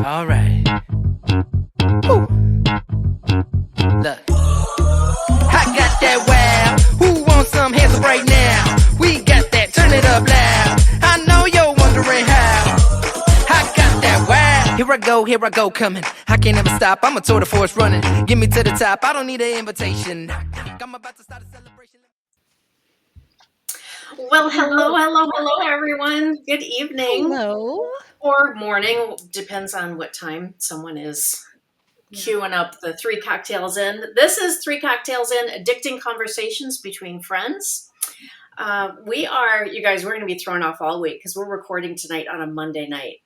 All right. Woo. Look. I got that wow. Who wants some hands up right now? We got that. Turn it up loud. I know you're wondering how. I got that wow. Here I go, coming. I can't ever stop. I'm a tour de force running. Get me to the top. I don't need an invitation. I'm about to start a celebration. Well, hello, everyone. Good evening. Hello. Or morning, depends on what time someone is queuing up the 3 cocktails in. This is 3 cocktails in, addicting conversations between friends. You guys, we're going to be thrown off all week because we're recording tonight on a Monday night.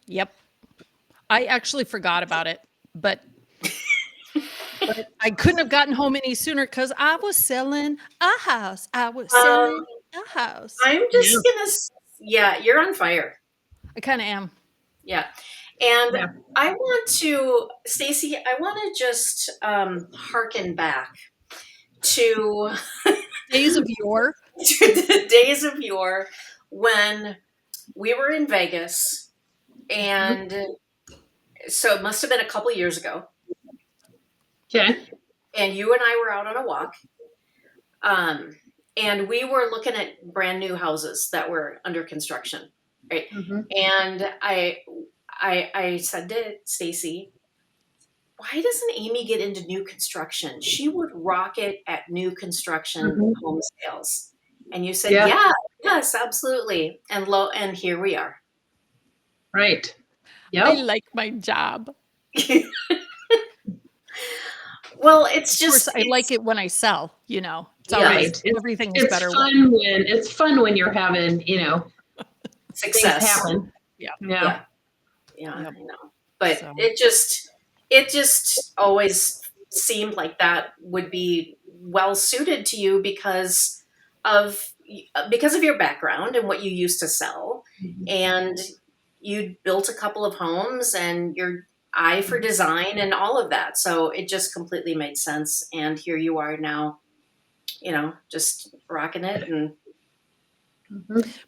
Yep. I actually forgot about it, but I couldn't have gotten home any sooner because I was selling a house. I'm just going to, you're on fire. I kind of am. Yeah. And I want to, Stacey, I want to just hearken back to days of yore. To the days of yore when we were in Vegas. And so it must have been a couple years ago. Okay. And you and I were out on a walk. And we were looking at brand new houses that were under construction. Right. Mm-hmm. And I said to Stacey, why doesn't Amy get into new construction? She would rock it at new construction home sales. And you said, yes, absolutely. And here we are. Right. Yep. I like my job. Well, it's I like it when I sell, you know. It's always, everything is better. It's fun when you're having, success happen. Yeah, I know. But so. it just always seemed like that would be well suited to you because of your background and what you used to sell. Mm-hmm. And you built a couple of homes and your eye for design and all of that. So it just completely made sense. And here you are now, just rocking it. And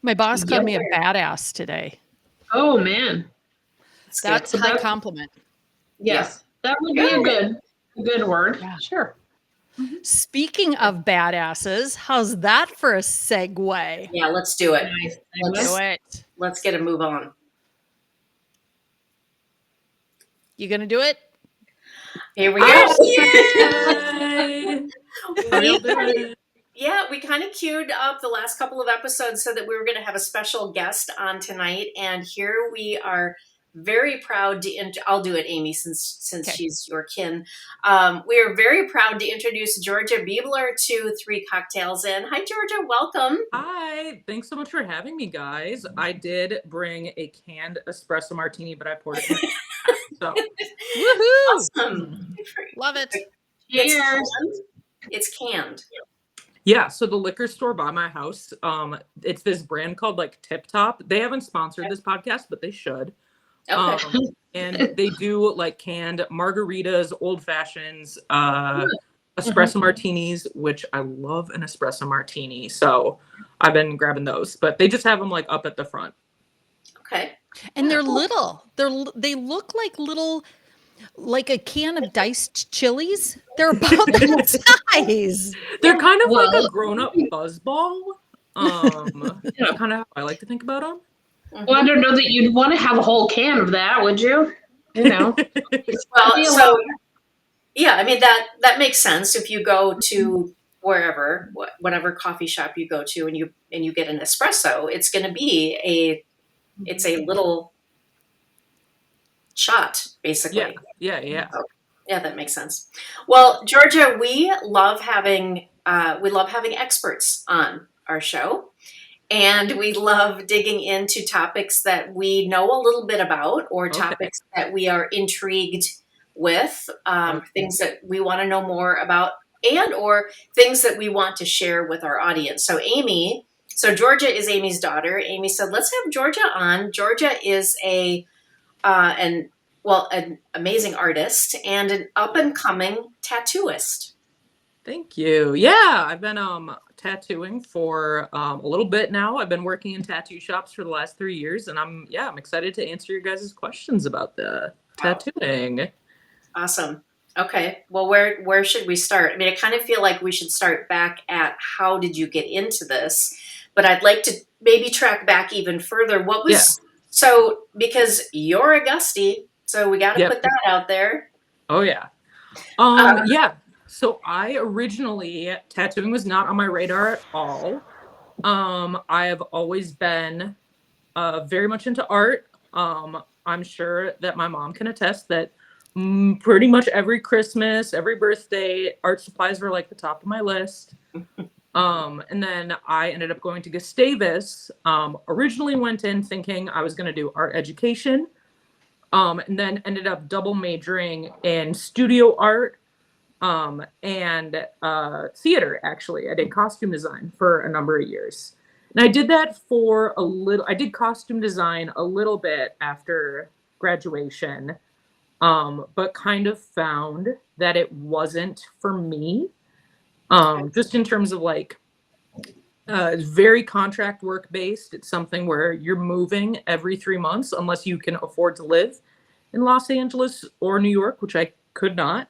my boss called me a badass today. Oh man. That's a high compliment. Yes. That would be a good word. Yeah. Sure. Mm-hmm. Speaking of badasses, how's that for a segue? Yeah, let's do it. Nice. Let's get a move on. You gonna do it? Here we go. We kind of queued up the last couple of episodes so that we were going to have a special guest on tonight. And here we are very proud to, I'll do it, Amy, since okay. She's your kin. We are very proud to introduce Georgia Bebler to 3 Cocktails In. Hi, Georgia. Welcome. Hi. Thanks so much for having me, guys. I did bring a canned espresso martini, but I poured it in. So, woohoo! Awesome. Love it. Cheers. It's canned. Yeah, so the liquor store by my house, it's this brand called like Tip Top. They haven't sponsored this podcast, but they should. Okay. And they do like canned margaritas, old fashions, espresso martinis, which I love an espresso martini. So I've been grabbing those, but they just have them like up at the front. Okay. And they're little. They look like a can of diced chilies. They're about that size. They're kind of like a grown-up buzzball. Kind of how I like to think about them. Well, I don't know that you'd want to have a whole can of that, would you? Well, I mean that makes sense. If you go to whatever coffee shop you go to, and you get an espresso, it's going to be a little shot, basically. Yeah. Yeah, that makes sense. Well, Georgia, we love having experts on our show, and we love digging into topics that we know a little bit about, or topics that we are intrigued with, things that we want to know more about, and or things that we want to share with our audience. So Georgia is Amy's daughter. Amy said, let's have Georgia on. Georgia is an amazing artist and an up-and-coming tattooist. Thank you. Yeah, I've been tattooing for a little bit now. I've been working in tattoo shops for the last 3 years, and I'm excited to answer your guys' questions about the tattooing. Awesome. Okay. Well, where should we start? I mean, I kind of feel like we should start back at how did you get into this? But I'd like to maybe track back even further. What was so because you're a Gusty, so we got to put that out there. Oh yeah. Yeah. So I originally, tattooing was not on my radar at all. I have always been very much into art. I'm sure that my mom can attest that pretty much every Christmas, every birthday, art supplies were like the top of my list. And then I ended up going to Gustavus. Originally went in thinking I was going to do art education. And then ended up double majoring in studio art and theater, actually. I did costume design for a number of years. And I did that for I did costume design a little bit after graduation, but kind of found that it wasn't for me, just in terms of like, it's very contract work based. It's something where you're moving every 3 months unless you can afford to live in Los Angeles or New York, which I could not.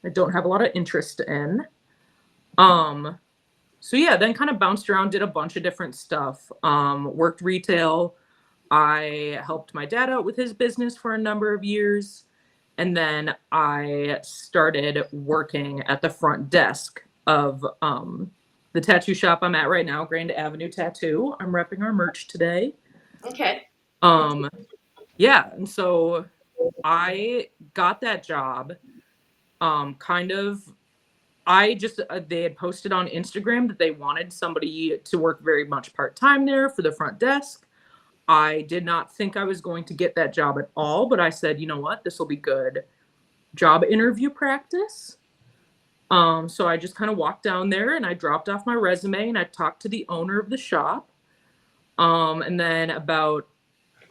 I don't have a lot of interest in. So yeah, then kind of bounced around, did a bunch of different stuff. Worked retail. I helped my dad out with his business for a number of years. And then I started working at the front desk of the tattoo shop I'm at right now, Grand Avenue Tattoo. I'm repping our merch today. Okay. Yeah, and so I got that job. They had posted on Instagram that they wanted somebody to work very much part-time there for the front desk. I did not think I was going to get that job at all, but I said, you know what, this will be good job interview practice. So I just kind of walked down there and I dropped off my resume and I talked to the owner of the shop. And then about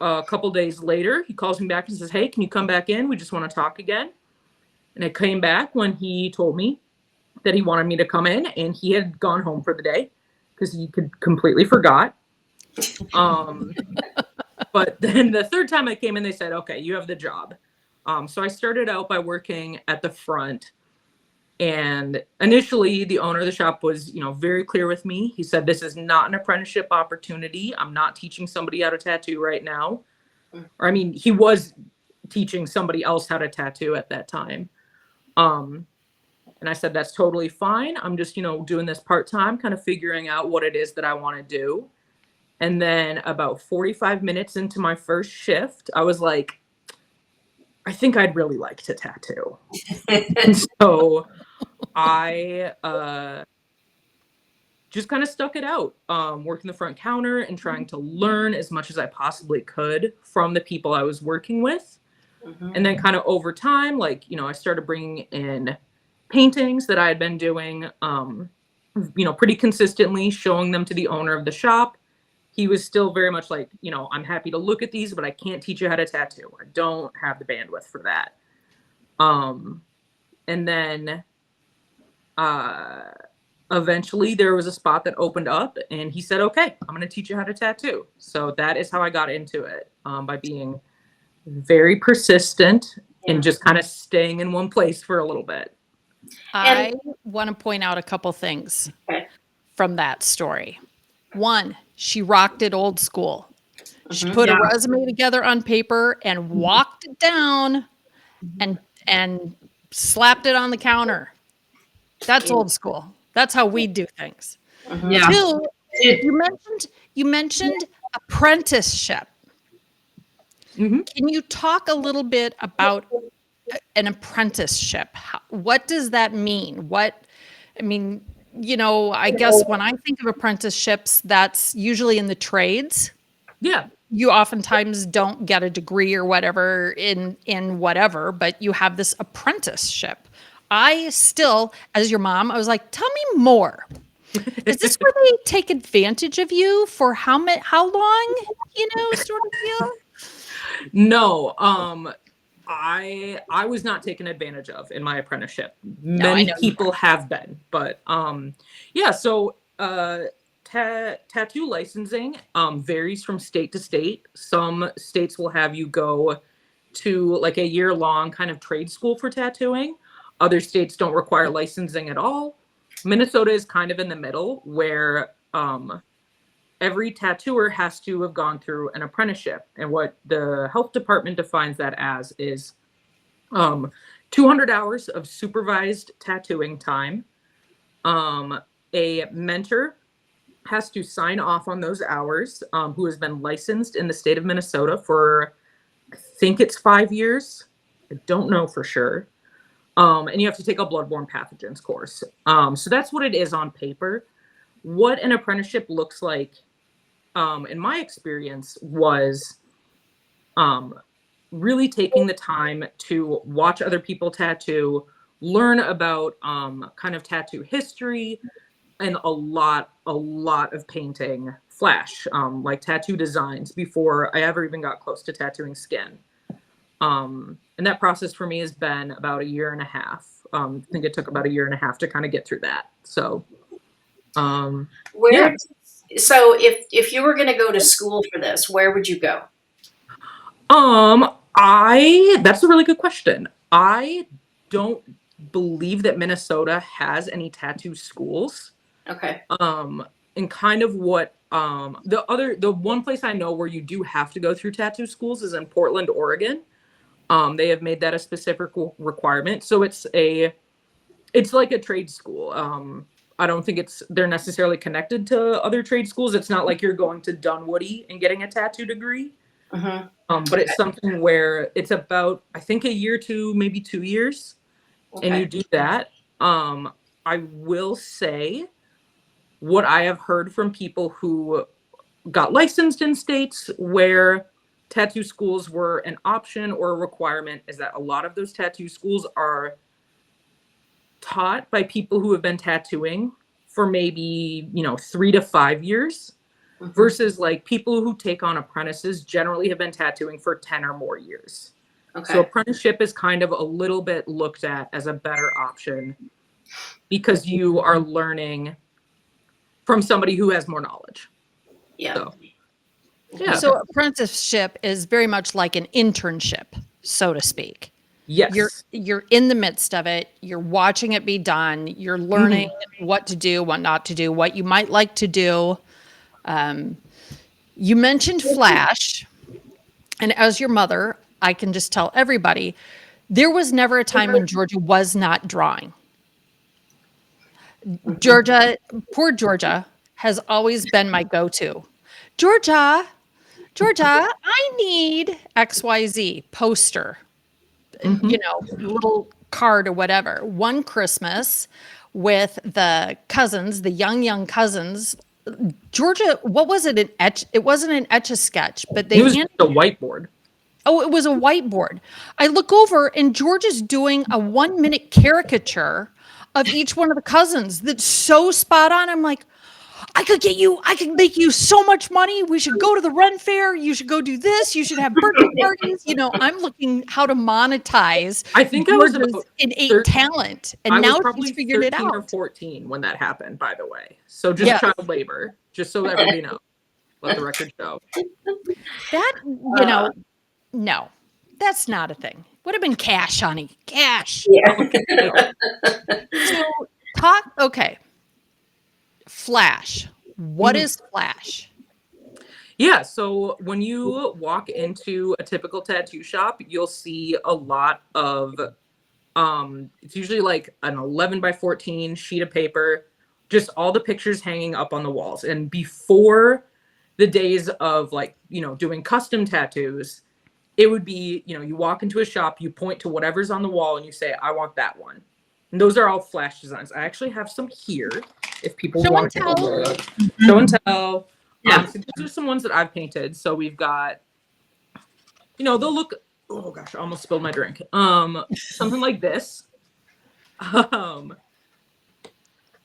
a couple days later, he calls me back and says, hey, can you come back in? We just want to talk again. And I came back when he told me that he wanted me to come in, and he had gone home for the day because he completely forgot. But then the third time I came in, they said, okay, you have the job. So I started out by working at the front. And initially, the owner of the shop was, very clear with me. He said, this is not an apprenticeship opportunity. I'm not teaching somebody how to tattoo right now. Or, I mean, he was teaching somebody else how to tattoo at that time. And I said, that's totally fine. I'm just, doing this part-time, kind of figuring out what it is that I want to do. And then about 45 minutes into my first shift, I was like, I think I'd really like to tattoo. And so I just kind of stuck it out, working the front counter and trying to learn as much as I possibly could from the people I was working with. Mm-hmm. And then kind of over time, I started bringing in paintings that I had been doing, pretty consistently, showing them to the owner of the shop. He was still very much like, I'm happy to look at these, but I can't teach you how to tattoo. I don't have the bandwidth for that. And then eventually there was a spot that opened up and he said, okay, I'm going to teach you how to tattoo. So that is how I got into it, by being very persistent and just kind of staying in one place for a little bit. I want to point out a couple things from that story. One, she rocked it old school. She put a resume together on paper and walked it down and slapped it on the counter. That's old school. That's how we do things. Yeah. Two, you mentioned apprenticeship. Mm-hmm. Can you talk a little bit about an apprenticeship? What does that mean? I guess when I think of apprenticeships, that's usually in the trades. Yeah. You oftentimes don't get a degree or whatever in whatever, but you have this apprenticeship. I still, as your mom, I was like, tell me more. Is this where they take advantage of you for how long, sort of deal? No, I was not taken advantage of in my apprenticeship. Many people have been, but so Tattoo licensing varies from state to state. Some states will have you go to like a year-long kind of trade school for tattooing. Other states don't require licensing at all. Minnesota is kind of in the middle where every tattooer has to have gone through an apprenticeship. And what the health department defines that as is 200 hours of supervised tattooing time. A mentor has to sign off on those hours, who has been licensed in the state of Minnesota for, I think it's 5 years. I don't know for sure. And you have to take a bloodborne pathogens course. So that's what it is on paper. What an apprenticeship looks like, in my experience, was really taking the time to watch other people tattoo, learn about kind of tattoo history, and a lot of painting flash, like tattoo designs before I ever even got close to tattooing skin. And that process for me has been about 1.5 years. I think it took about 1.5 years to kind of get through that. So, yeah. So if you were going to go to school for this, where would you go? That's a really good question. I don't believe that Minnesota has any tattoo schools. Okay. And kind of what the one place I know where you do have to go through tattoo schools is in Portland, Oregon. They have made that a specific requirement. So it's like a trade school. I don't think they're necessarily connected to other trade schools. It's not like you're going to Dunwoody and getting a tattoo degree. But it's something where it's about, I think, 1 year to maybe 2 years. Okay. And you do that. I will say what I have heard from people who got licensed in states where tattoo schools were an option or a requirement is that a lot of those tattoo schools are taught by people who have been tattooing for maybe 3 to 5 years, versus like people who take on apprentices generally have been tattooing for 10 or more years. Okay. So apprenticeship is kind of a little bit looked at as a better option because you are learning from somebody who has more knowledge. Yeah. So, yeah. So apprenticeship is very much like an internship, so to speak. Yes. You're in the midst of it. You're watching it be done. You're learning what to do, what not to do, what you might like to do. You mentioned flash, and as your mother, I can just tell everybody, there was never a time when Georgia was not drawing. Poor Georgia has always been my go-to. Georgia, I need XYZ poster, little card or whatever. One Christmas with the cousins, the young cousins, Georgia, what was it? It wasn't an Etch-a-Sketch, but it was a whiteboard. Oh, it was a whiteboard. I look over and Georgia's doing a 1-minute caricature of each one of the cousins that's so spot on. I'm like, I could make you so much money. We should go to the Ren Fair. You should go do this. You should have birthday parties. I'm looking how to monetize. I think I was about innate talent, and now she's figured it out. Or 14 when that happened, by the way. So just child labor, just so everybody knows. Let the record show. That no, that's not a thing. Would have been cash, honey. Cash. Yeah. Okay. Flash. What is flash? Yeah, so when you walk into a typical tattoo shop, you'll see a lot of it's usually like an 11 by 14 sheet of paper, just all the pictures hanging up on the walls. And before the days of doing custom tattoos, it would be, you walk into a shop, you point to whatever's on the wall and you say, I want that one. And those are all flash designs. I actually have some here if people want to look. Show and tell. Yeah. So these are some ones that I've painted. So we've got, they'll look, oh gosh, I almost spilled my drink. Something like this.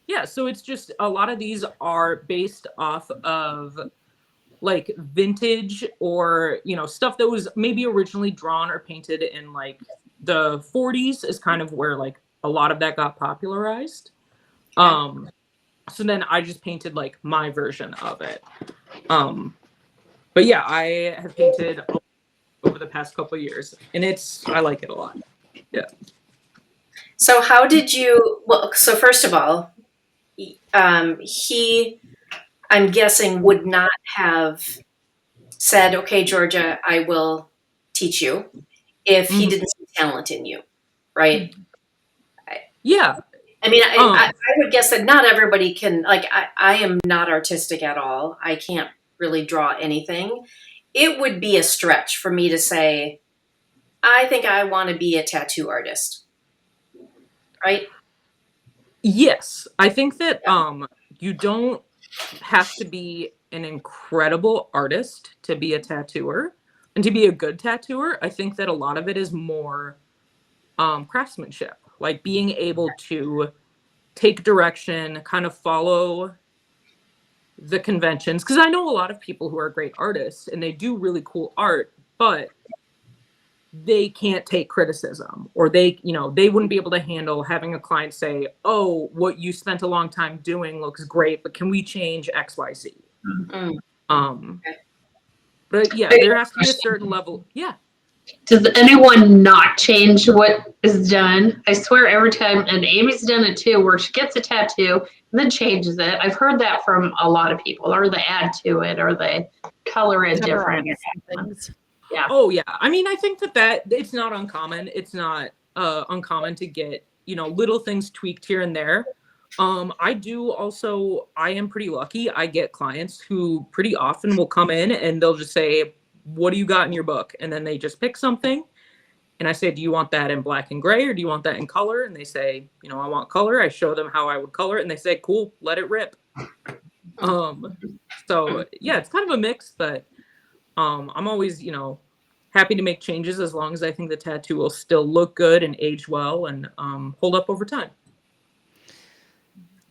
Yeah, so it's just a lot of these are based off of like vintage or, stuff that was maybe originally drawn or painted in like the 40s is kind of where like a lot of that got popularized. So then I just painted like my version of it. But yeah, I have painted over the past couple of years, and I like it a lot. Yeah. So how did you, well, so first of all, he, I'm guessing, would not have said, okay, Georgia, I will teach you if he Mhm. didn't see talent in you, right? Yeah. I mean, I would guess that not everybody can, like, I am not artistic at all. I can't really draw anything. It would be a stretch for me to say, I think I want to be a tattoo artist, right? Yes. I think that you don't have to be an incredible artist to be a tattooer and to be a good tattooer. I think that a lot of it is more craftsmanship, like being able to take direction, kind of follow the conventions. Because I know a lot of people who are great artists and they do really cool art, but they can't take criticism, or they wouldn't be able to handle having a client say, oh, what you spent a long time doing looks great, but can we change XYZ? Mm. um but yeah, there has to be a certain level. Yeah. Does anyone not change what is done? I swear every time, and Amy's done it too, where she gets a tattoo and then changes it. I've heard that from a lot of people, or they add to it, or they color it different. Yeah. Oh yeah. I mean, I think that it's not uncommon. It's not uncommon to get, little things tweaked here and there. I am pretty lucky. I get clients who pretty often will come in and they'll just say, what do you got in your book? And then they just pick something. And I say, do you want that in black and gray, or do you want that in color? And they say, I want color. I show them how I would color it, and they say, cool, let it rip. So yeah, it's kind of a mix, but I'm always, happy to make changes as long as I think the tattoo will still look good and age well and hold up over time.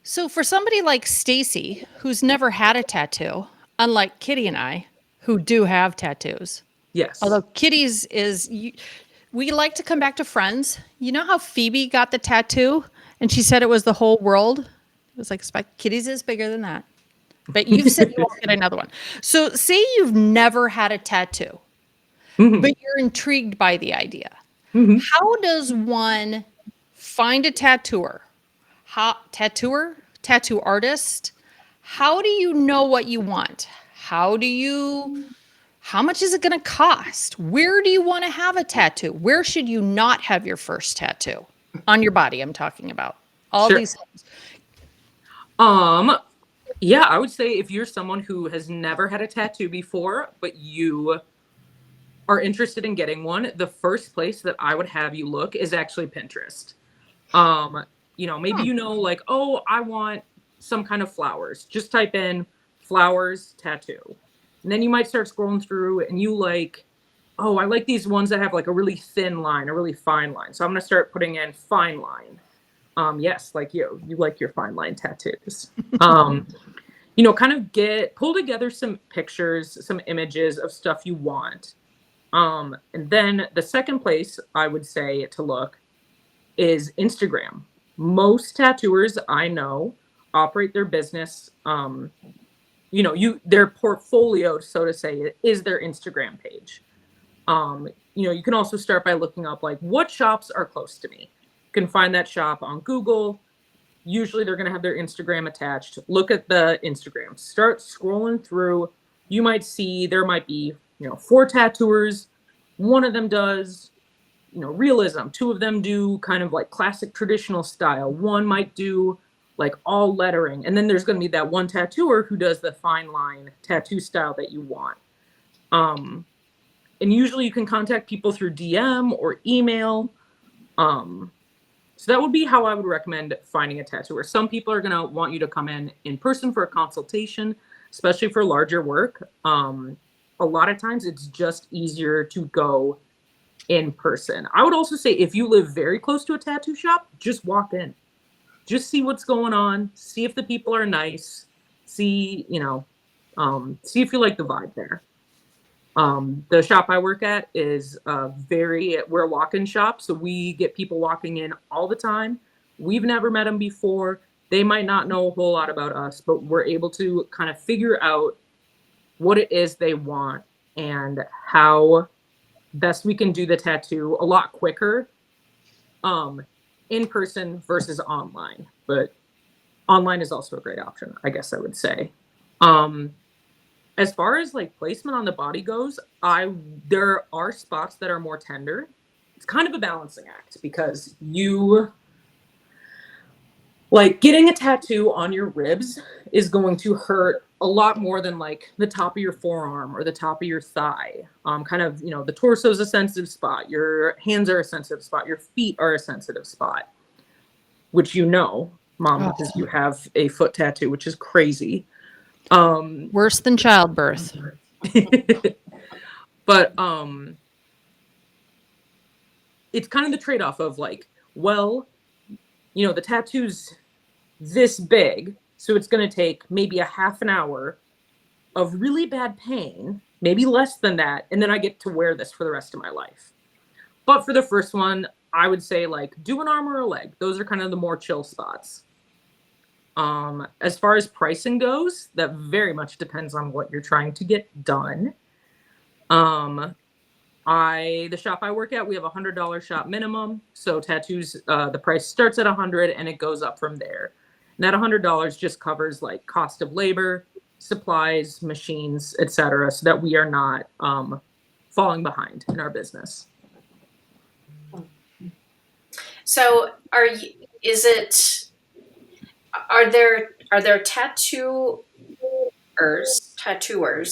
So for somebody like Stacy, who's never had a tattoo, unlike Kitty and I, who do have tattoos. Yes. Although Kitty's we like to come back to Friends. You know how Phoebe got the tattoo and she said it was the whole world? It was like, Kitty's is bigger than that. But you've said you won't get another one. So say you've never had a tattoo, but you're intrigued by the idea. How does one find a tattoo artist? How do you know what you want? How much is it going to cost? Where do you want to have a tattoo? Where should you not have your first tattoo? On your body, I'm talking about. All Sure. these things. Yeah, I would say if you're someone who has never had a tattoo before, but you are interested in getting one, the first place that I would have you look is actually Pinterest. Maybe like, oh, I want some kind of flowers. Just type in flowers tattoo. And then you might start scrolling through and you like, oh, I like these ones that have like a really thin line, a really fine line. So I'm going to start putting in fine line. Yes, like you like your fine line tattoos. Kind of pull together some pictures, some images of stuff you want. And then the second place I would say to look is Instagram. Most tattooers I know operate their business, their portfolio, so to say, is their Instagram page. You can also start by looking up like what shops are close to me. You can find that shop on Google. Usually they're going to have their Instagram attached. Look at the Instagram. Start scrolling through. You might see there might be, 4 tattooers. One of them does, realism. 2 of them do kind of like classic traditional style. One might do like all lettering. And then there's going to be that one tattooer who does the fine line tattoo style that you want. And usually you can contact people through DM or email. So that would be how I would recommend finding a tattooer. Some people are going to want you to come in person for a consultation, especially for larger work. A lot of times it's just easier to go in person. I would also say if you live very close to a tattoo shop, just walk in. Just see what's going on. See if the people are nice. See if you like the vibe there. The shop I work at is we're a walk-in shop. So we get people walking in all the time. We've never met them before. They might not know a whole lot about us, but we're able to kind of figure out what it is they want and how best we can do the tattoo a lot quicker in person versus online. But online is also a great option, I guess I would say. As far as like placement on the body goes, there are spots that are more tender. It's kind of a balancing act because you like getting a tattoo on your ribs is going to hurt a lot more than like the top of your forearm or the top of your thigh. Kind of, the torso is a sensitive spot. Your hands are a sensitive spot. Your feet are a sensitive spot, which Mom, because you have a foot tattoo, which is crazy. Worse than childbirth. But it's kind of the trade-off of like, well, the tattoo's this big, so it's going to take maybe a half an hour of really bad pain, maybe less than that, and then I get to wear this for the rest of my life. But for the first one, I would say like do an arm or a leg. Those are kind of the more chill spots. As far as pricing goes, that very much depends on what you're trying to get done. The shop I work at, we have $100 shop minimum. So tattoos, the price starts at $100 and it goes up from there. And that $100 just covers like cost of labor, supplies, machines, etc., so that we are not falling behind in our business. So are there tattooers?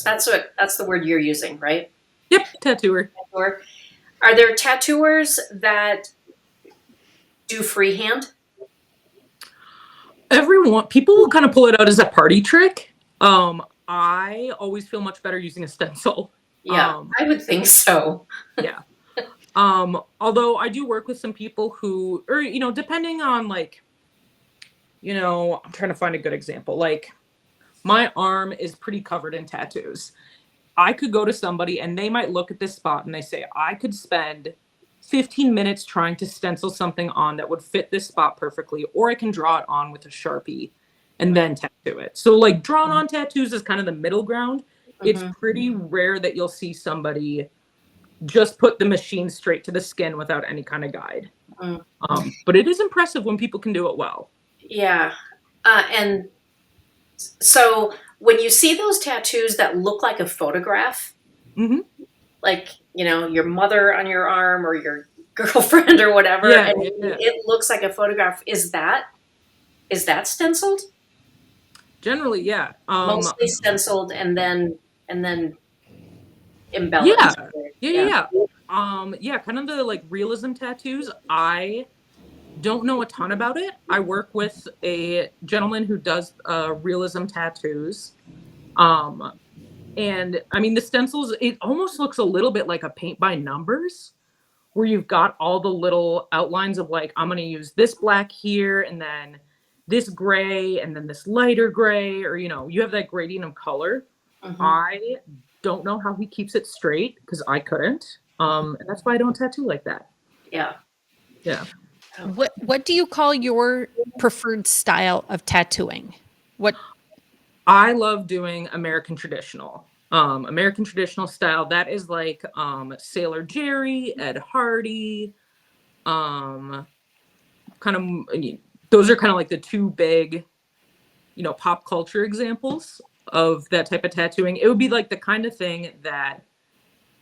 That's the word you're using, right? Yep, tattooer. Are there tattooers that do freehand? People kind of pull it out as a party trick. I always feel much better using a stencil. Yeah, I would think so. Yeah. Although I do work with some people who, or, depending on like, I'm trying to find a good example. Like my arm is pretty covered in tattoos. I could go to somebody and they might look at this spot and they say, I could spend 15 minutes trying to stencil something on that would fit this spot perfectly, or I can draw it on with a Sharpie and then tattoo it. So like drawn on tattoos is kind of the middle ground. Mm-hmm. It's pretty rare that you'll see somebody just put the machine straight to the skin without any kind of guide. But it is impressive when people can do it well. Yeah. And so when you see those tattoos that look like a photograph, mm-hmm. like, your mother on your arm or your girlfriend or whatever, it looks like a photograph, is that stenciled? Generally, yeah. Mostly stenciled and then embellished. Yeah. Kind of the like realism tattoos. I don't know a ton about it. I work with a gentleman who does realism tattoos. And I mean, the stencils, it almost looks a little bit like a paint by numbers, where you've got all the little outlines of like, I'm going to use this black here, and then this gray, and then this lighter gray, or, you have that gradient of color. Mm-hmm. I don't know how he keeps it straight because I couldn't. And that's why I don't tattoo like that. Yeah. Yeah. What do you call your preferred style of tattooing? What? I love doing American traditional. American traditional style. That is like Sailor Jerry, Ed Hardy. Kind of, those are kind of like the two big, pop culture examples of that type of tattooing. It would be like the kind of thing that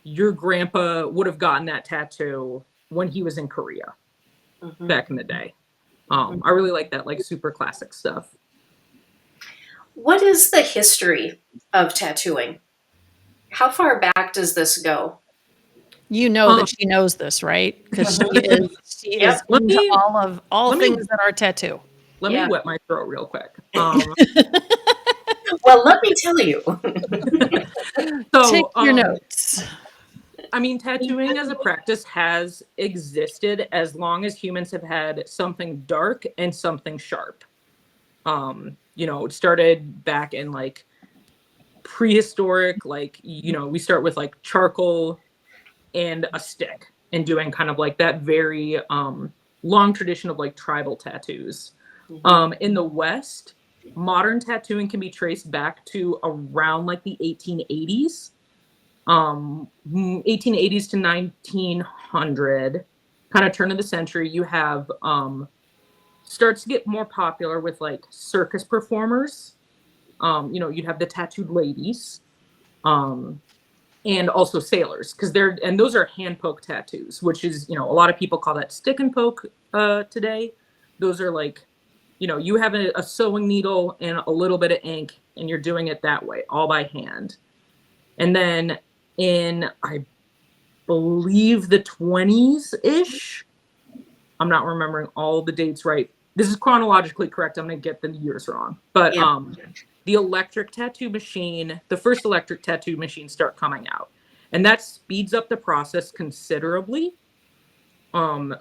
your grandpa would have gotten that tattoo when he was in Korea back in the day. I really like that, like super classic stuff. What is the history of tattooing? How far back does this go? That she knows this, right? Because she is into all things that are tattoo. Let me wet my throat real quick. Well, let me tell you. Take your notes. I mean, tattooing as a practice has existed as long as humans have had something dark and something sharp. It started back in like prehistoric, like, we start with like charcoal and a stick and doing kind of like that very long tradition of like tribal tattoos. In the West, modern tattooing can be traced back to around like the 1880s. 1880s to 1900, kind of turn of the century. You have starts to get more popular with like circus performers. You'd have the tattooed ladies, and also sailors, because those are hand poke tattoos, which is, a lot of people call that stick and poke today. Those are like, you have a sewing needle and a little bit of ink, and you're doing it that way, all by hand. And then in, I believe, the 20s-ish, I'm not remembering all the dates right. This is chronologically correct. I'm going to get the years wrong. But the electric tattoo machine, the first electric tattoo machines start coming out. And that speeds up the process considerably. It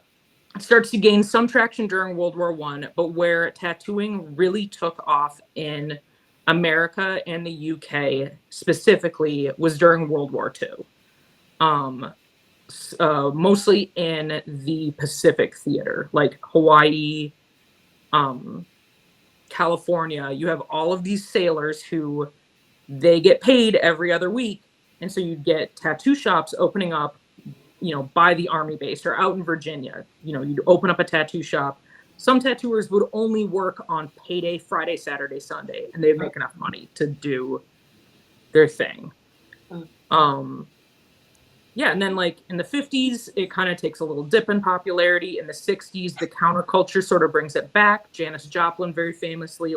starts to gain some traction during World War I, but where tattooing really took off in America and the UK specifically was during World War II. Mostly in the Pacific theater, like Hawaii, California. You have all of these sailors who they get paid every other week. And so you get tattoo shops opening up, by the army base or out in Virginia. You'd open up a tattoo shop. Some tattooers would only work on payday Friday, Saturday, Sunday, and they'd make enough money to do their thing. And then like in the 50s, it kind of takes a little dip in popularity. In the 60s, the counterculture sort of brings it back. Janis Joplin very famously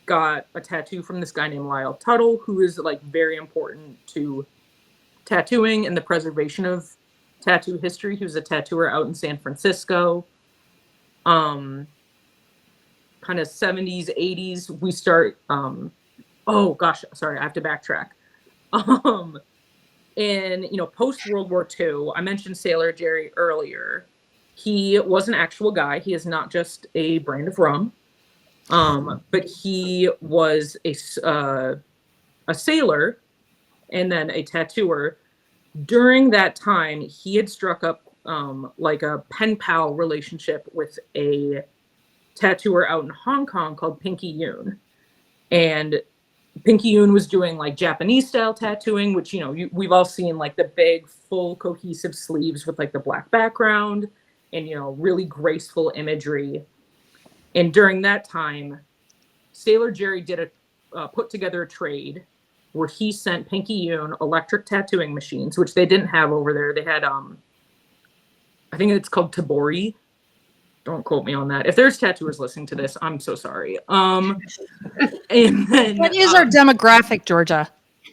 got a tattoo from this guy named Lyle Tuttle, who is like very important to tattooing and the preservation of tattoo history. He was a tattooer out in San Francisco. Kind of 70s, 80s, we start, oh gosh, sorry, I have to backtrack. In, post World War II, I mentioned Sailor Jerry earlier. He was an actual guy. He is not just a brand of rum. But he was a sailor and then a tattooer. During that time, he had struck up like a pen pal relationship with a tattooer out in Hong Kong called Pinky Yoon. And Pinky Yoon was doing like Japanese style tattooing, which, we've all seen like the big full cohesive sleeves with like the black background and, really graceful imagery. And during that time, Sailor Jerry put together a trade where he sent Pinky Yoon electric tattooing machines, which they didn't have over there. They had, I think it's called Tabori. Don't quote me on that. If there's tattooers listening to this, I'm so sorry. And then, what is our demographic, Georgia?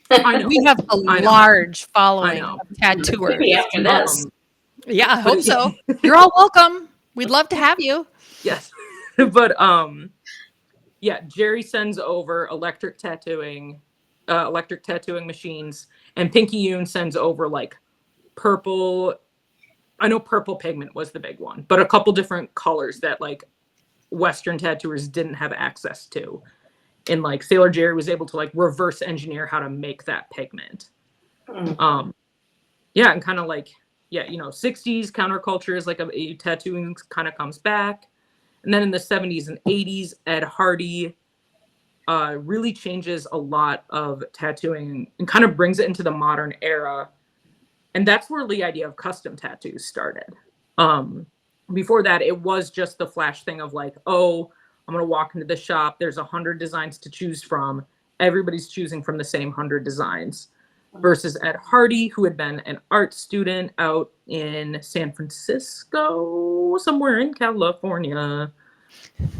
I know. We have a large following of tattooers. Maybe after this. Yeah, I hope so. You're all welcome. We'd love to have you. Yes. But Jerry sends over electric tattooing machines, and Pinky Yoon sends over like purple. I know purple pigment was the big one, but a couple different colors that like Western tattooers didn't have access to. And like Sailor Jerry was able to like reverse engineer how to make that pigment. And kind of like, 60s counterculture is like a tattooing kind of comes back. And then in the 70s and 80s, Ed Hardy really changes a lot of tattooing and kind of brings it into the modern era. And that's where the idea of custom tattoos started. Before that, it was just the flash thing of like, oh, I'm going to walk into the shop. There's 100 designs to choose from. Everybody's choosing from the same 100 designs. Versus Ed Hardy, who had been an art student out in San Francisco, somewhere in California.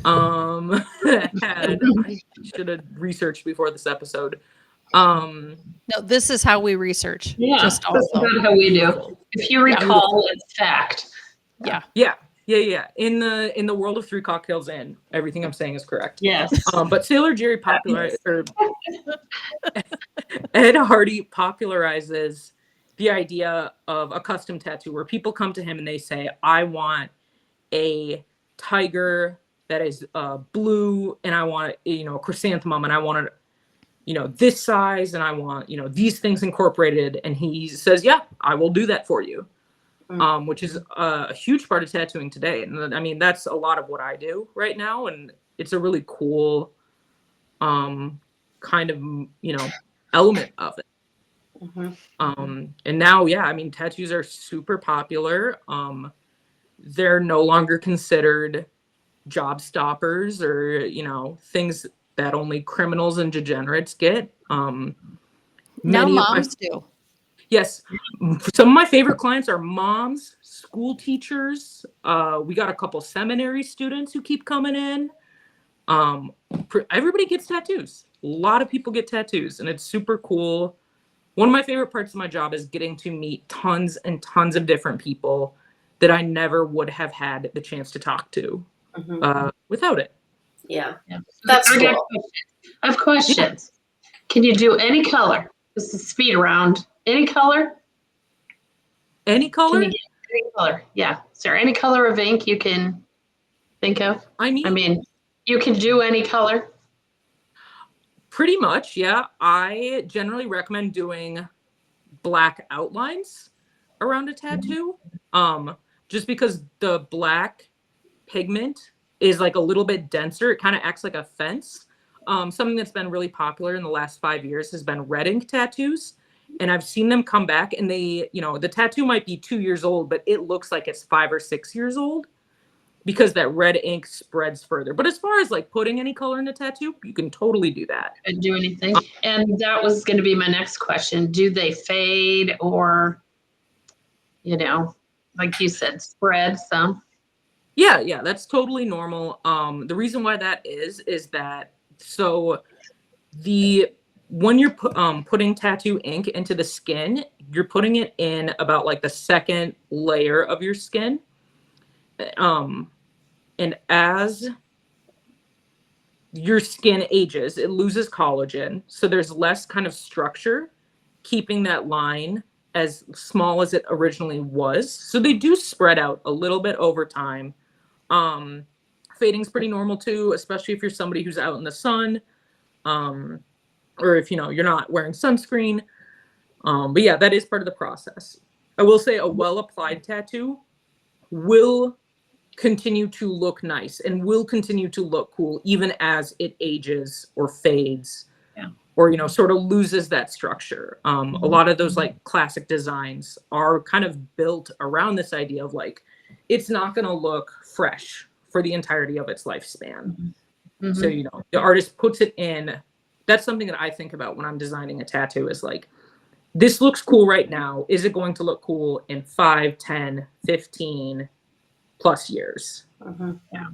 I should have researched before this episode. No, this is how we research. Yeah, just that's about how we do. If you recall, it's fact. Yeah. In the world of Three Cocktails Inn, everything I'm saying is correct. Yes. But Sailor Jerry Ed Hardy popularizes the idea of a custom tattoo where people come to him and they say, I want a tiger that is blue, and I want a chrysanthemum, and I want it this size, and I want these things incorporated. And he says, yeah, I will do that for you. which is a huge part of tattooing today. And I mean, that's a lot of what I do right now. And it's a really cool kind of, you know, element of it. And now, yeah, I mean, tattoos are super popular. They're no longer considered job stoppers or, you know, things that only criminals and degenerates get. Now Many of moms do. Yes. Some of my favorite clients are moms, school teachers. We got a couple seminary students who keep coming in. Everybody gets tattoos. A lot of people get tattoos, and it's super cool. One of my favorite parts of my job is getting to meet tons and tons of different people that I never would have had the chance to talk to without it. Yeah. Yeah. That's I got cool. questions. I have questions. Can you do any color? This is speed round. Any color? Any color? Can you get any color? Yeah. Is there any color of ink you can think of? I mean, you can do any color. pretty much, yeah. I generally recommend doing black outlines around a tattoo. Just because the black pigment is like a little bit denser. It kind of acts like a fence. Something that's been really popular in the last 5 years has been red ink tattoos. And I've seen them come back and they, you know, the tattoo might be 2 years old, but it looks like it's 5 or 6 years old because that red ink spreads further. But as far as like putting any color in a tattoo, you can totally do that. And do anything. And that was going to be my next question. Do they fade or, you know, like you said, spread some? Yeah, that's totally normal. The reason why that is that so when you're putting tattoo ink into the skin, you're putting it in about like the second layer of your skin. And as your skin ages, it loses collagen. So there's less kind of structure, keeping that line as small as it originally was. So they do spread out a little bit over time. Fading's pretty normal too, especially if you're somebody who's out in the sun, or if, you know, you're not wearing sunscreen. But yeah, that is part of the process. I will say a well-applied tattoo will continue to look nice and will continue to look cool even as it ages or fades, or, you know, sort of loses that structure. A lot of those like classic designs are kind of built around this idea of like, it's not going to look fresh for the entirety of its lifespan. So, you know, the artist puts it in. That's something that I think about when I'm designing a tattoo is like, this looks cool right now. Is it going to look cool in 5, 10, 15 plus years? Yeah.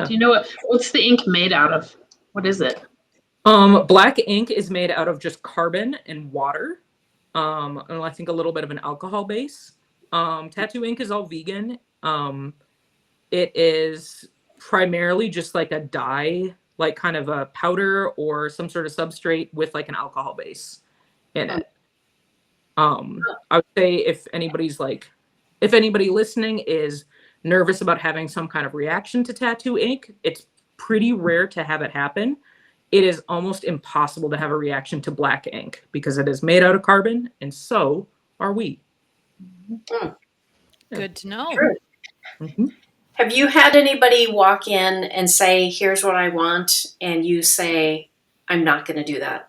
Do you know what's the ink made out of? What is it? Black ink is made out of just carbon and water. And I think a little bit of an alcohol base. Tattoo ink is all vegan. It is primarily just like a dye, like kind of a powder or some sort of substrate with like an alcohol base in it. I would say if anybody listening is nervous about having some kind of reaction to tattoo ink, it's pretty rare to have it happen. It is almost impossible to have a reaction to black ink because it is made out of carbon, and so are we. Good to know. Have you had anybody walk in and say, here's what I want, and you say, I'm not going to do that?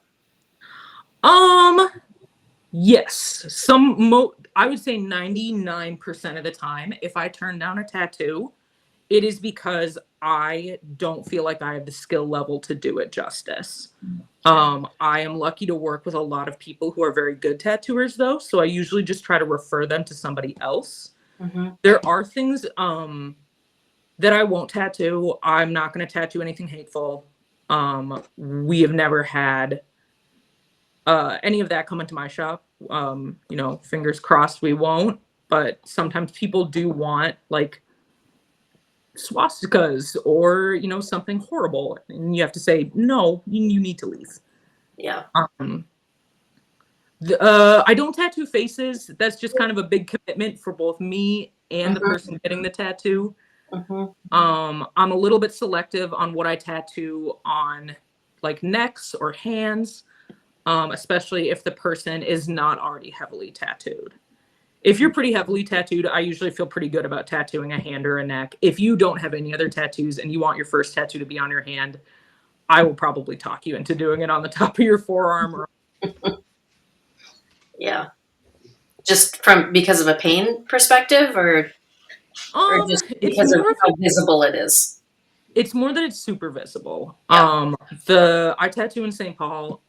Yes. I would say 99% of the time, if I turn down a tattoo, it is because I don't feel like I have the skill level to do it justice. I am lucky to work with a lot of people who are very good tattooers, though, so I usually just try to refer them to somebody else. There are things that I won't tattoo. I'm not going to tattoo anything hateful. We have never had any of that come into my shop. You know, fingers crossed we won't, but sometimes people do want like swastikas or, you know, something horrible, and you have to say no, you need to leave. I don't tattoo faces. That's just kind of a big commitment for both me and the person getting the tattoo. I'm a little bit selective on what I tattoo on like necks or hands, especially if the person is not already heavily tattooed. If you're pretty heavily tattooed, I usually feel pretty good about tattooing a hand or a neck. If you don't have any other tattoos and you want your first tattoo to be on your hand, I will probably talk you into doing it on the top of your forearm. Or Yeah. Just because of a pain perspective, or just it's because of more of how visible it is? it's more that it's super visible. Yeah. I tattoo in St. Paul.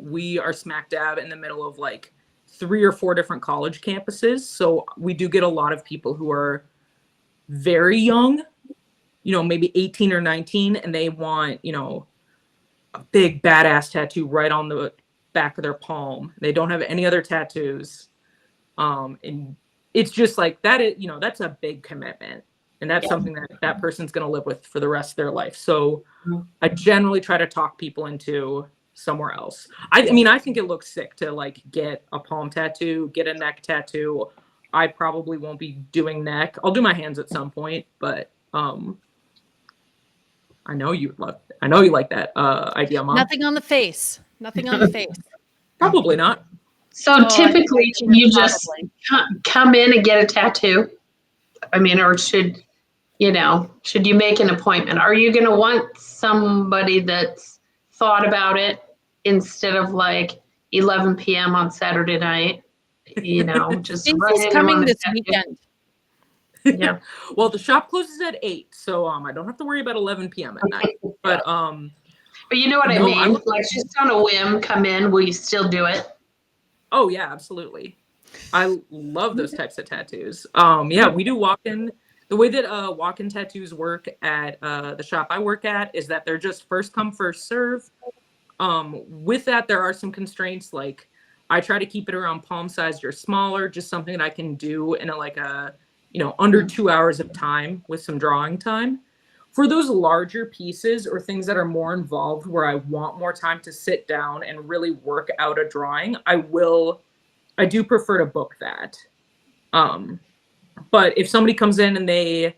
We are smack dab in the middle of like 3 or 4 different college campuses. So we do get a lot of people who are very young, maybe 18 or 19, and they want, a big badass tattoo right on the back of their palm. They don't have any other tattoos. And it's just like that is, that's a big commitment. And that's something that person's going to live with for the rest of their life. So I generally try to talk people into somewhere else. I mean, I think it looks sick to like get a palm tattoo, get a neck tattoo. I probably won't be doing neck. I'll do my hands at some point, but I know you like that idea, Mom. Nothing on the face. Nothing on the face. Probably not. So Oh, typically, I think can you probably. just come in and get a tattoo? I mean, or should you make an appointment? Are you going to want somebody that's thought about it instead of like 11 p.m. on Saturday night? Just Stacy's coming this weekend. Yeah. Well, the shop closes at 8, so I don't have to worry about 11 p.m. at night. But you know what I mean? Like just on a whim, come in. Will you still do it? Oh yeah, absolutely. I love those types of tattoos. Yeah, we do walk-in. The way that walk-in tattoos work at the shop I work at is that they're just first come, first serve. With that, there are some constraints. Like I try to keep it around palm sized or smaller, just something that I can do in under 2 hours of time with some drawing time. For those larger pieces or things that are more involved where I want more time to sit down and really work out a drawing, I do prefer to book that. But if somebody comes in and they,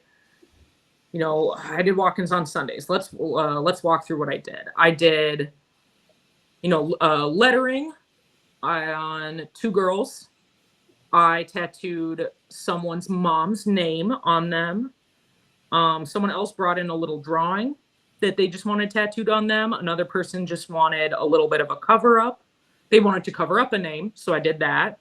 I did walk-ins on Sundays. Let's walk through what I did. I did, lettering on 2 girls. I tattooed someone's mom's name on them. Someone else brought in a little drawing that they just wanted tattooed on them. Another person just wanted a little bit of a cover up. They wanted to cover up a name, so I did that.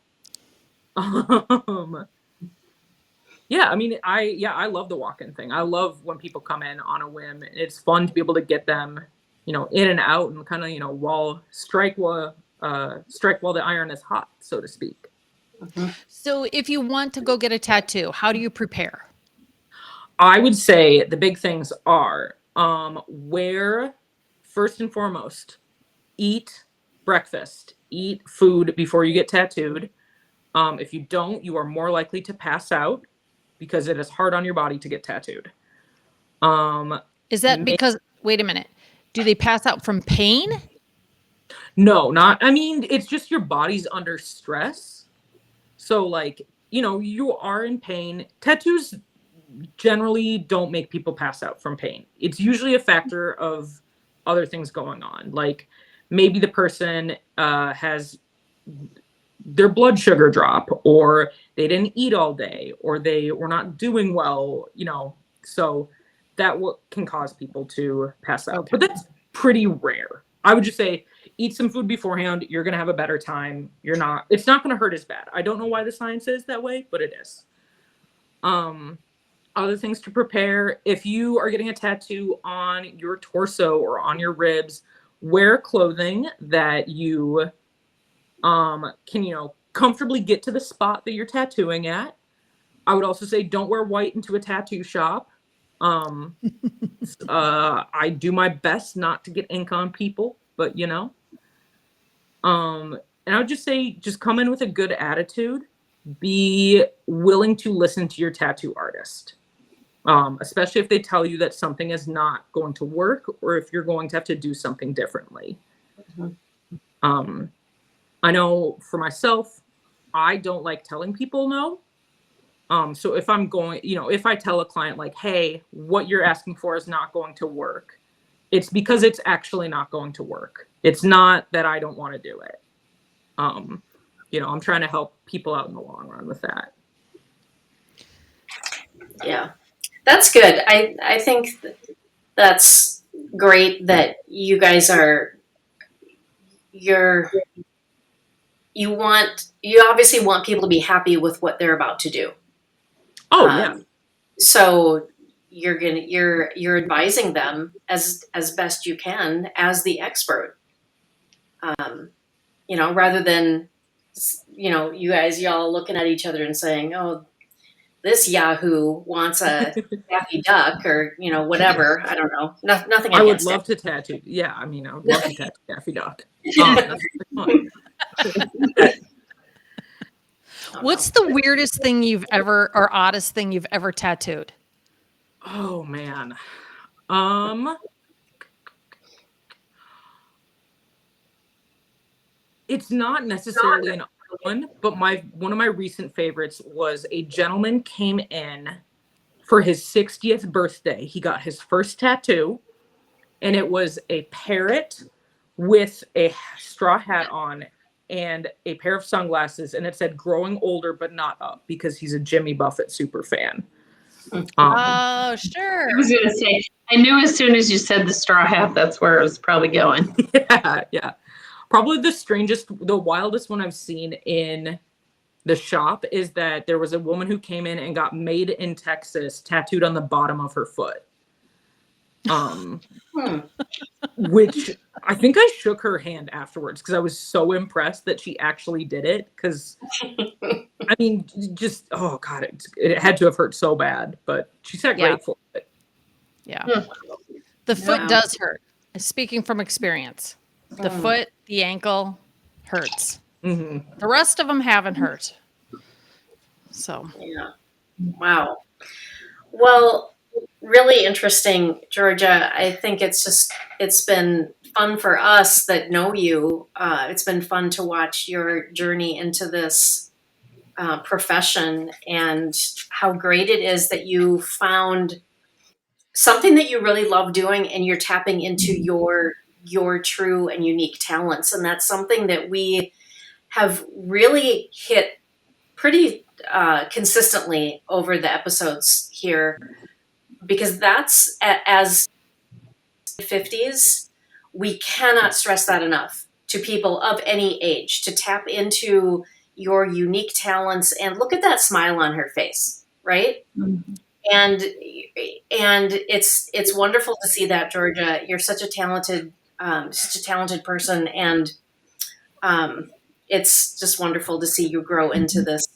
Yeah, I mean, I love the walk-in thing. I love when people come in on a whim. It's fun to be able to get them, in and out and kind of, strike while the iron is hot, so to speak. Mm-hmm. So if you want to go get a tattoo, how do you prepare? I would say the big things are first and foremost, eat breakfast, eat food before you get tattooed. If you don't, you are more likely to pass out because it is hard on your body to get tattooed. Is that because, wait a minute, do they pass out from pain? No, it's just your body's under stress. So you are in pain. Tattoos generally don't make people pass out from pain. It's usually a factor of other things going on. Like maybe the person has their blood sugar drop, or they didn't eat all day, or they were not doing well, so that can cause people to pass out. Okay. But that's pretty rare. I would just say eat some food beforehand. You're going to have a better time. It's not going to hurt as bad. I don't know why the science is that way, but it is. Other things to prepare. If you are getting a tattoo on your torso or on your ribs, wear clothing that you can, comfortably get to the spot that you're tattooing at. I would also say don't wear white into a tattoo shop. I do my best not to get ink on people, but and I would just say, just come in with a good attitude. Be willing to listen to your tattoo artist, especially if they tell you that something is not going to work or if you're going to have to do something differently. Mm-hmm. I know for myself, I don't like telling people no. So if I'm going, if I tell a client like, hey, what you're asking for is not going to work, it's because it's actually not going to work. It's not that I don't want to do it. I'm trying to help people out in the long run with that. Yeah, that's good. I think that's great that you guys you obviously want people to be happy with what they're about to do. Oh yeah. So you're advising them as best you can as the expert. Rather than y'all looking at each other and saying, "Oh, this Yahoo wants a Daffy Duck," or whatever. I don't know. Nothing I would against love to tattoo. Yeah, I mean, I would love to tattoo Daffy Duck. That's really fun. What's the weirdest thing you've ever, or oddest thing you've ever tattooed? Oh man. It's not necessarily an odd one, but one of my recent favorites was a gentleman came in for his 60th birthday. He got his first tattoo, and it was a parrot with a straw hat on and a pair of sunglasses, and it said "growing older but not up" because he's a Jimmy Buffett super fan. Oh, sure. I was going to say, I knew as soon as you said the straw hat, that's where it was probably going. Yeah. Probably the wildest one I've seen in the shop is that there was a woman who came in and got made in Texas tattooed on the bottom of her foot. Which I think I shook her hand afterwards because I was so impressed that she actually did it. Because I mean, just oh god, it had to have hurt so bad, but she said grateful. Yeah, the foot does hurt. Speaking from experience, the foot, the ankle hurts. Mm-hmm. The rest of them haven't hurt. So yeah, wow. Well, really interesting, Georgia. I think it's been fun for us that know you. It's been fun to watch your journey into this profession and how great it is that you found something that you really love doing and you're tapping into your true and unique talents. And that's something that we have really hit pretty consistently over the episodes here, because that's as 50s, we cannot stress that enough to people of any age, to tap into your unique talents and look at that smile on her face, right? Mm-hmm. And it's wonderful to see that, Georgia. You're such a talented person, and it's just wonderful to see you grow into this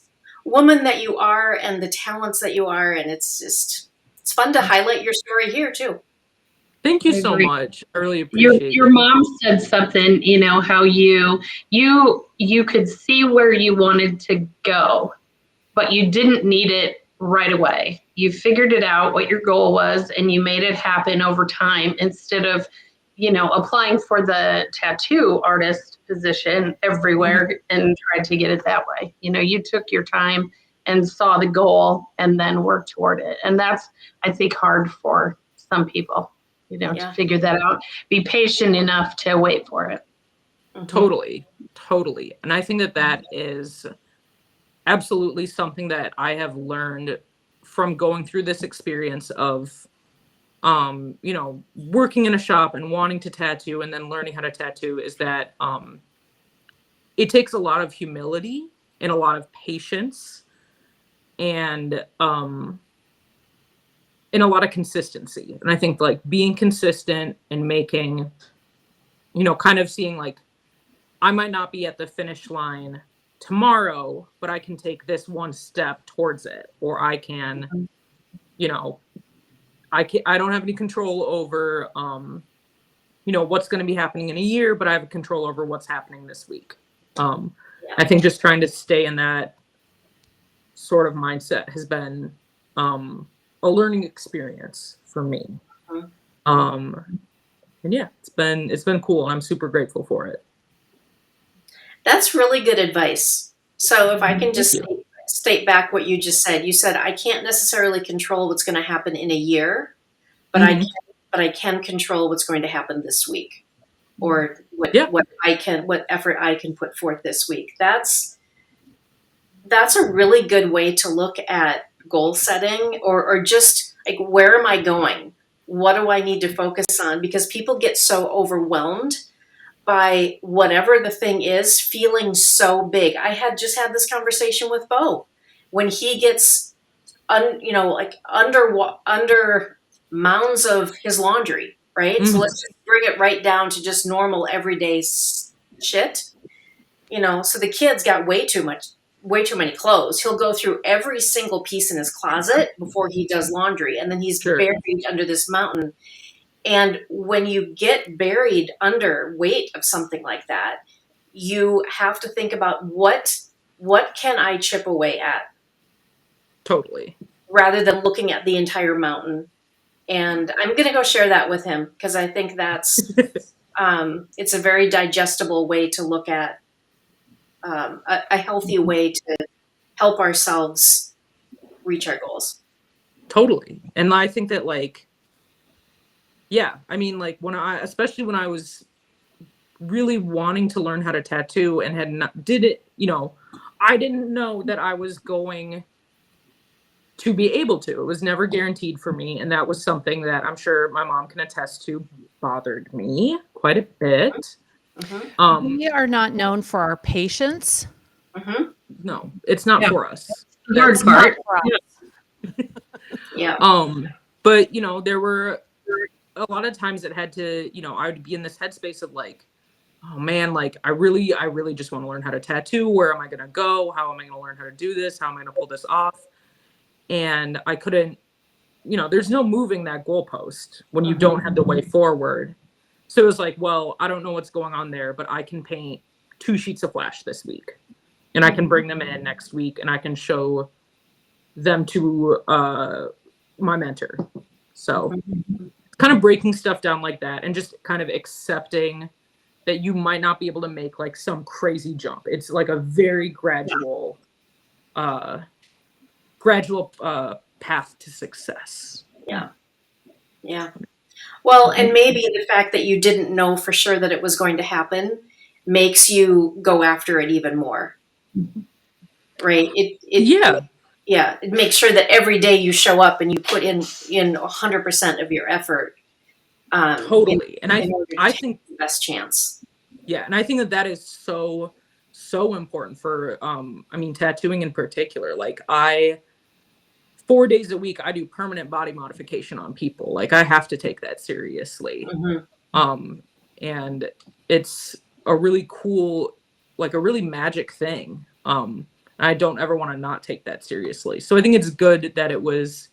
woman that you are and the talents that you are, and it's fun to highlight your story here too. Thank you so much. I really appreciate it. Your mom said something, how you could see where you wanted to go, but you didn't need it right away. You figured it out what your goal was and you made it happen over time instead of, applying for the tattoo artist position everywhere and tried to get it that way. You took your time and saw the goal and then worked toward it. And that's, I think, hard for some people, to figure that out. Be patient enough to wait for it. Mm-hmm. Totally. And I think that is absolutely something that I have learned from going through this experience of, working in a shop and wanting to tattoo and then learning how to tattoo, is that it takes a lot of humility and a lot of patience and a lot of consistency. And I think like being consistent and making, kind of seeing like, I might not be at the finish line tomorrow, but I can take this one step towards it, or I can, I don't have any control over, what's going to be happening in a year, but I have control over what's happening this week. I think just trying to stay in that sort of mindset has been a learning experience for me. And yeah, it's been cool. And I'm super grateful for it. That's really good advice. So if I can just state back what you just said, you said, I can't necessarily control what's going to happen in a year, but I can control what's going to happen this week, or what effort I can put forth this week. That's that's a really good way to look at goal setting, or just like, where am I going? What do I need to focus on? Because people get so overwhelmed by whatever the thing is, feeling so big. I had just had this conversation with Bo. When he gets like under mounds of his laundry, right? Mm-hmm. So let's just bring it right down to just normal everyday shit. So the kid's got way too many clothes. He'll go through every single piece in his closet before he does laundry, and then he's buried under this mountain. And when you get buried under weight of something like that, you have to think about what can I chip away at? Totally. Rather than looking at the entire mountain. And I'm going to go share that with him, because I think that's it's a very digestible way to look at a healthy way to help ourselves reach our goals. Totally. And I think that, like, yeah, I mean, like, especially when I was really wanting to learn how to tattoo and I didn't know that I was going to be able to. It was never guaranteed for me. And that was something that I'm sure my mom can attest to bothered me quite a bit. Mm-hmm. We are not known for our patience. Mm-hmm. No, it's not for us. Hard part. Yeah. But there were a lot of times that had to, I would be in this headspace of like, oh man, like I really just want to learn how to tattoo. Where am I going to go? How am I going to learn how to do this? How am I going to pull this off? And I couldn't, there's no moving that goalpost when you don't have the way forward. So it was like, well, I don't know what's going on there, but I can paint 2 sheets of flash this week, and I can bring them in next week, and I can show them to my mentor. So kind of breaking stuff down like that, and just kind of accepting that you might not be able to make like some crazy jump. It's like a very gradual path to success. Yeah. Well, and maybe the fact that you didn't know for sure that it was going to happen makes you go after it even more. Right? It makes sure that every day you show up and you put in 100% of your effort. Totally. And I think the best chance. Yeah. And I think that is so important for, tattooing in particular. Like 4 days a week, I do permanent body modification on people. Like I have to take that seriously. And it's a really cool, like a really magic thing. I don't ever want to not take that seriously. So I think it's good that it was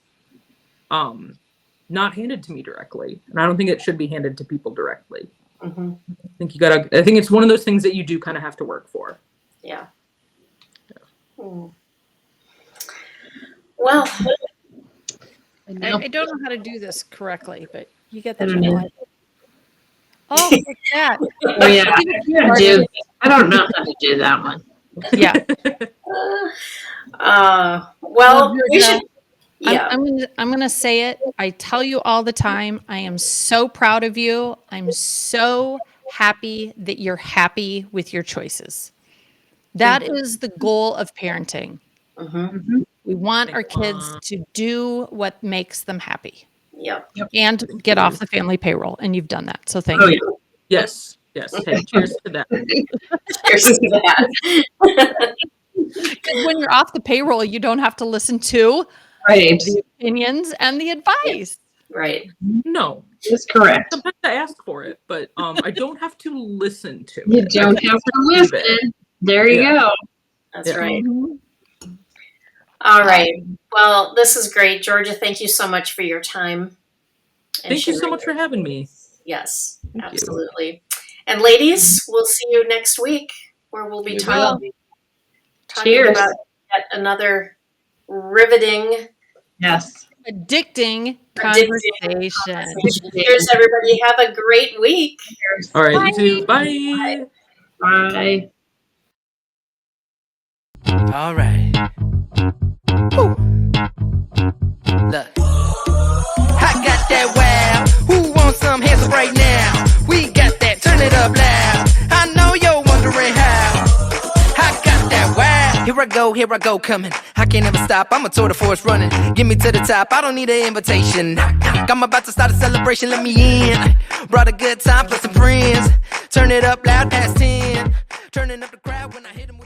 not handed to me directly. And I don't think it should be handed to people directly. I think it's one of those things that you do kind of have to work for. Yeah. Well, I don't know how to do this correctly, but you get that. Oh, what's that? Oh, yeah. I don't know how to do that one. Yeah. Well, we should. Yeah. I'm gonna say it. I tell you all the time, I am so proud of you. I'm so happy that you're happy with your choices. That is the goal of parenting. We want our kids to do what makes them happy. Yep. And get off the family payroll. And you've done that. So thank you. Yes. Hey, cheers to that. Cheers to that. Because when you're off the payroll, you don't have to listen to the opinions and the advice. Right. No. That's correct. Sometimes I ask for it, but I don't have to listen to it. You don't have to listen. There you go. That's right. All right. Well, this is great. Georgia, thank you so much for your time. Thank you so much for having me. Yes, absolutely. And ladies, we'll see you next week, where we'll be talking about yet another riveting, addicting conversation. Cheers, everybody. Have a great week. All right, you too. Bye. Bye. All right. Woo. Look, I got that wow. Who wants some hands up right now? We got that. Turn it up loud. I know you're wondering how. I got that wow. here I go, coming. I can't ever stop, I'm a tour de force running. Get me to the top, I don't need an invitation. Knock, knock, I'm about to start a celebration, let me in. Brought a good time, plus some friends. Turn it up loud past 10. Turning up the crowd when I hit 'em with